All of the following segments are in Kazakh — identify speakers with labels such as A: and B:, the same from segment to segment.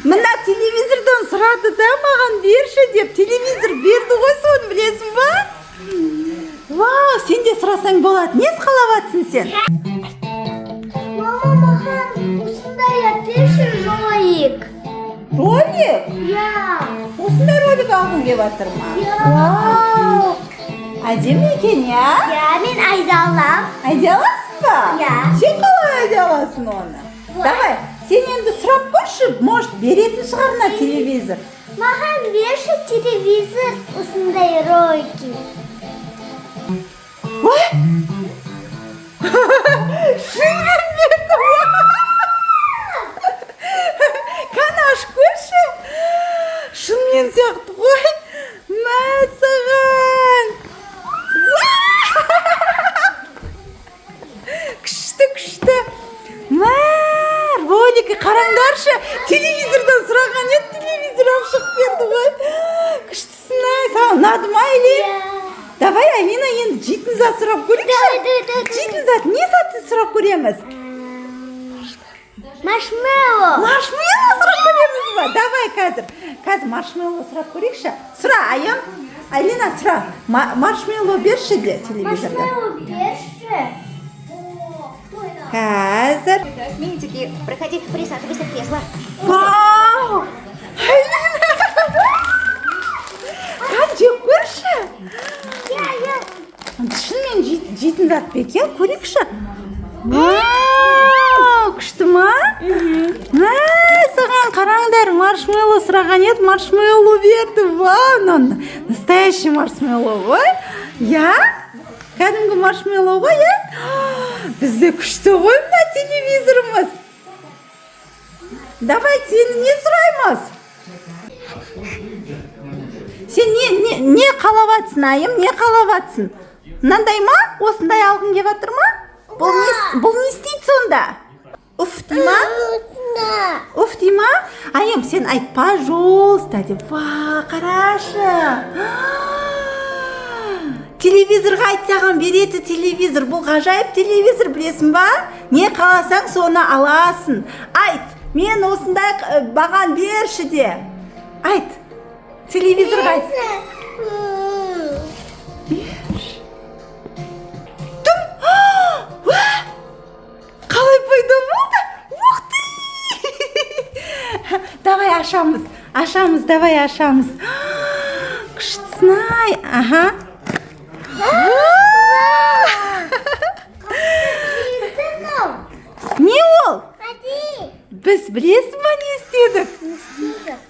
A: Мына телевизордан сұрады да маған берші деп, телевизор берді ғой, соны білесің ба? Вау, сен де сұрасаң болады. Не қалаватсың сен?
B: Мама, маған осындай берші ролик.
A: Ролик?
B: Я.
A: Осындай ролик алғың келіп жатыр ма? Вау! Әдемі екен, я?
B: Я, мен айда алам.
A: Айдай аласың ба?
B: Я.
A: Сен қалай айдай аласың оны? Давай, сен енді сұрап көрші, может, беретін шығар мына телевизор.
B: Маған берші телевизор осындай ролики.
A: Ой! Шынымен берді, қана ашып көрші. Шынымен сияқты ғой. Мәсіған. Күшті. Ролики қараңдаршы. Телевизордан сұраған еді, телевизор ашып берді ғой. Күштісін ай, саған ұнады ма или? Давай, Алина, енді жейтін зат сұрап көрейікші. Жейтін зат, не затын сұрап көреміз?
B: Маршмеллоу.
A: Маршмеллоу сұрап көреміз ба? Давай қазір маршмеллоу сұрап көрейікші. Сұра, Аян. Алина, сұра. Маршмеллоу берші де телевизорда.
B: Маршмеллоу берші.
A: Қазір.
C: Смените, проходи, присаживайся в кресло.
A: Вау! Қан жеп көрші. Шынымен жейтін зат па екен, көрейікші. Вау! Күшті ма? Саған қараңдар, маршмеллоу сұраған еді, маршмеллоу берді. Вау, настоящий маршмеллоу ғой. Я? Кәдімгі маршмеллоу ғой, я? Бізде күшті ғой мына телевизорымыз. Давай, сені не сұраймыз? Сен не қалаватсың, айым, не қалаватсың? Мынандай ма? Осындай алғың келіп жатыр ма? Бұл не істейді сонда? Уф, дей ма? Уф, дей ма? Айым, сен айт, пожалуйста, деп. Ва, қарашы. Телевизорға айтсаған береді телевизор. Бұл ғажайып телевизор, білесің ба? Не қаласаң, соны аласың. Айт, мен осындай баған берші де. Айт, телевизорға айт. Қалай пайда болды? Ух ты! Давай ашамыз, давай ашамыз. Күштісін-ай, аха. Не ол? Біз білесің ба не істедік?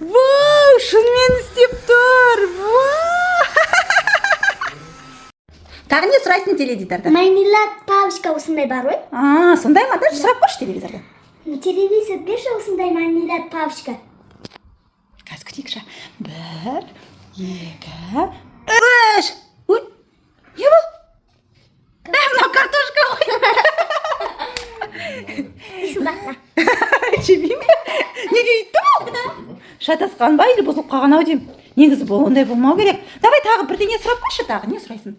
A: Вау, шынымен істеп тұр. Тағы не сұрайсың теледидарда?
B: Мармелад палочка осындай бар ғой?
A: Сондай ма? Даже сұрап көрші телевизорда.
B: Телевизор берші осындай мармелад палочка.
A: Қазір күтейікші. 1, 2, 3. Ой, не бұл? Мына картошка ғой. Жемей ме? Неге үйтті бұл? Шатасқан ба, или бұзылып қалған ау деймін. Негізі бұл ондай болмау керек. Давай тағы бірдеңе сұрап көрші, тағы не сұрайсың?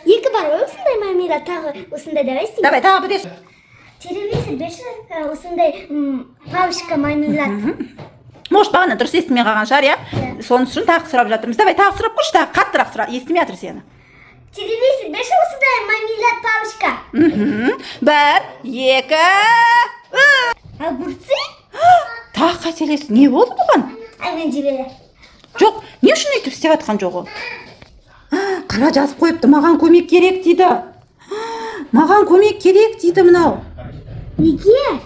B: Екі бар ғой осындай мармелад, тағы осындай давай істеймін.
A: Давай тағы бірдеш.
B: Телевизор берші осындай палочка мармелад.
A: Может, бағана дұрыс естімей қалған шығар, я? Соны үшін тағы сұрап жатырмыз. Давай тағы сұрап көрші, тағы қаттырақ сұра, естімей жатыр сені.
B: Телевизор берші осындай мармелад палочка.
A: 1, 2,
B: Огурцы?
A: тағы қателесің. Не болды бұған?
B: Мен жібері.
A: Жоқ, не үшін өйтіп істеп жатқан жоқ ол? Қара жазып қойыпты, маған көмек керек дейді. Маған көмек керек дейді мынау.
B: Неге?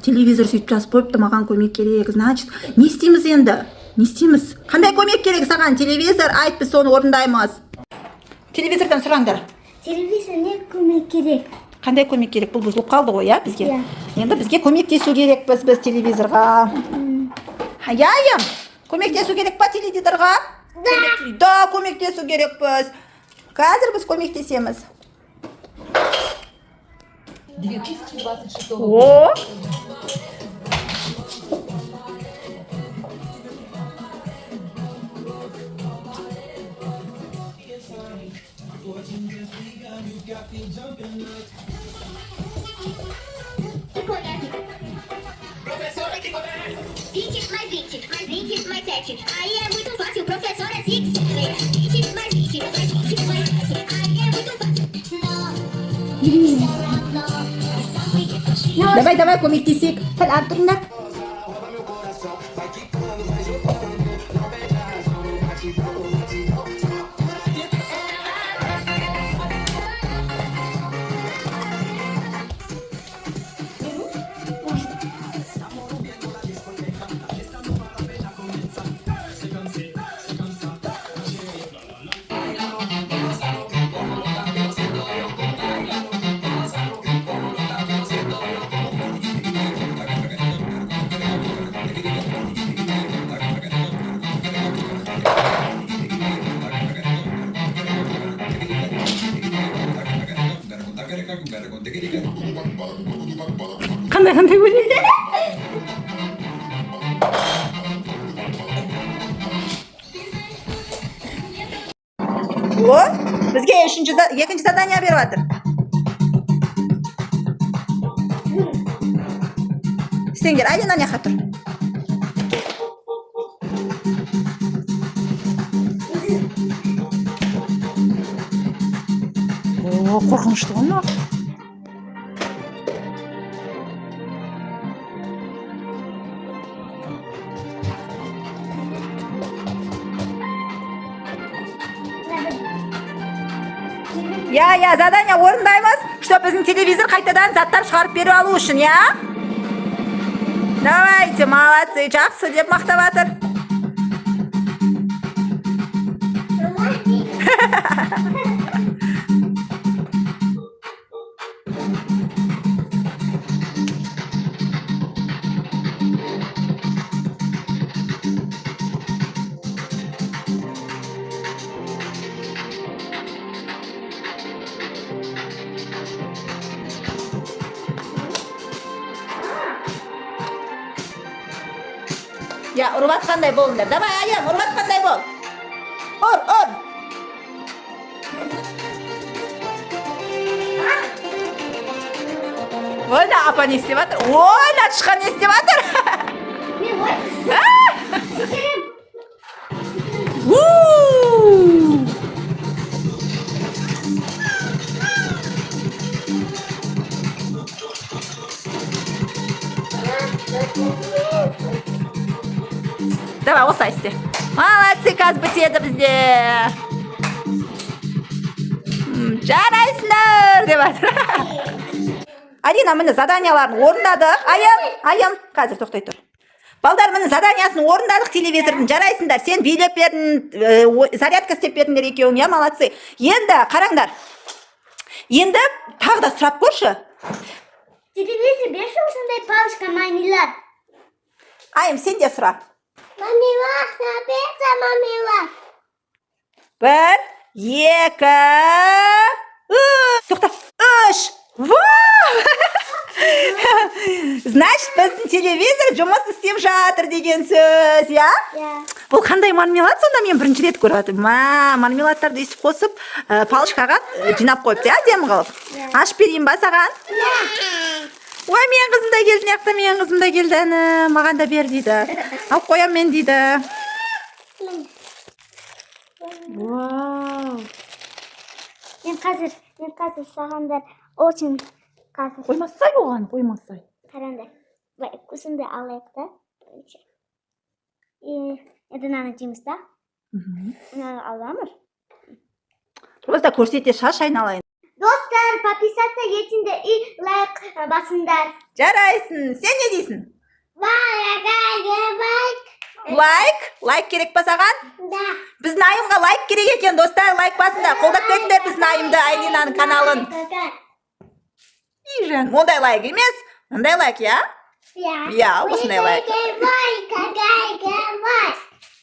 A: Телевизор сөйтіп жазып қойыпты, маған көмек керек. Значит, не істейміз енді? Не істейміз? Қандай көмек керек саған телевизор? Айт, біз соны орындаймыз. Телевизордан сұраңдар.
B: Телевизор не көмек керек?
A: Қандай көмек керек? Бұл бұзылып қалды ғой, я, бізге?
B: Иә.
A: Енді бізге көмектесу керек біз телевизорға. Аяйым, көмектесу керек па телевизорға? Да, көмектесу керек біз. Қазір біз көмектесеміз.
C: 2026
A: О!
B: Mais 20, mais 7. Aí é muito fácil, professora Zix. 20 mais 20, mais 20, mais 7. Aí é muito fácil.
A: Давай, давай, көмектесейік. Сәл артық тұрыңдар. Қандай ойлайды? О, бізге екінші задание беріп жатыр. Сендер, Алина не жатыр? О, қорқынышты ғой мынау. Я, задание орындаймыз, чтобы біздің телевизор қайтадан заттар шығарып беріп алу үшін, я? Давайте, молодцы, жақсы деп мақтап жатыр. Ya, ұрып атқандай болыңдар. Давай, Аян, ұрып атқандай бол. Ұр. Ойна, апа не істеп жатыр? Ойна, тышқан не істеп жатыр?
B: Мен ғой.
A: Давай, осылай істе. Молодцы, қазір бітеді бізде. Жарайсыңдар деп жатыр. Алина, міне заданияларын орындадық. Аян, қазір тоқтай тұр. Балдар, міне заданиясын орындадық телевизордың. Жарайсыңдар, сен билеп бердің, зарядка істеп бердіңдер екеуің, я, молодцы. Енді, қараңдар. Енді тағы да сұрап көрші.
B: Телевизор берші осындай палочка мармелад.
A: Айым, сен де сұра.
B: Мармелад, напиться мармелад.
A: 1, 2, 3. Тоқта. 3. Значит, біздің телевизор жұмыс істеп жатыр деген сөз, я? Бұл қандай мармелад сонда, мен бірінші рет көріп жатырмын. Мармеладтарды өйстіп қосып, палочкаға жинап қойыпты, әдемі қылып. Ашып берейін ба саған? Ой, мен қызым да келді, неқта мен қызым да келді, әні, маған да бер дейді. Алып қоям мен дейді. Вау.
B: Мен қазір сағандар очень қазір.
A: Қоймасай оған, қоймасай.
B: Қараңдар. Көсімді алайық та. Енді мынаны жейміз да. Мынаны аламыз.
A: Просто көрсете, шаш айналайын.
B: Достар, подписаться етіңдер и лайк басыңдар.
A: Жарайсың. Сен не дейсің? Лайк керек па саған?
B: Да.
A: Біздің айымға лайк керек екен, достар, лайк басыңдар. Қолдап беріңдер біздің айымды, Айлинаның каналын. Ижан, ондай лайк емес, ондай лайк, я?
B: Я.
A: осындай лайк.
B: Лайк.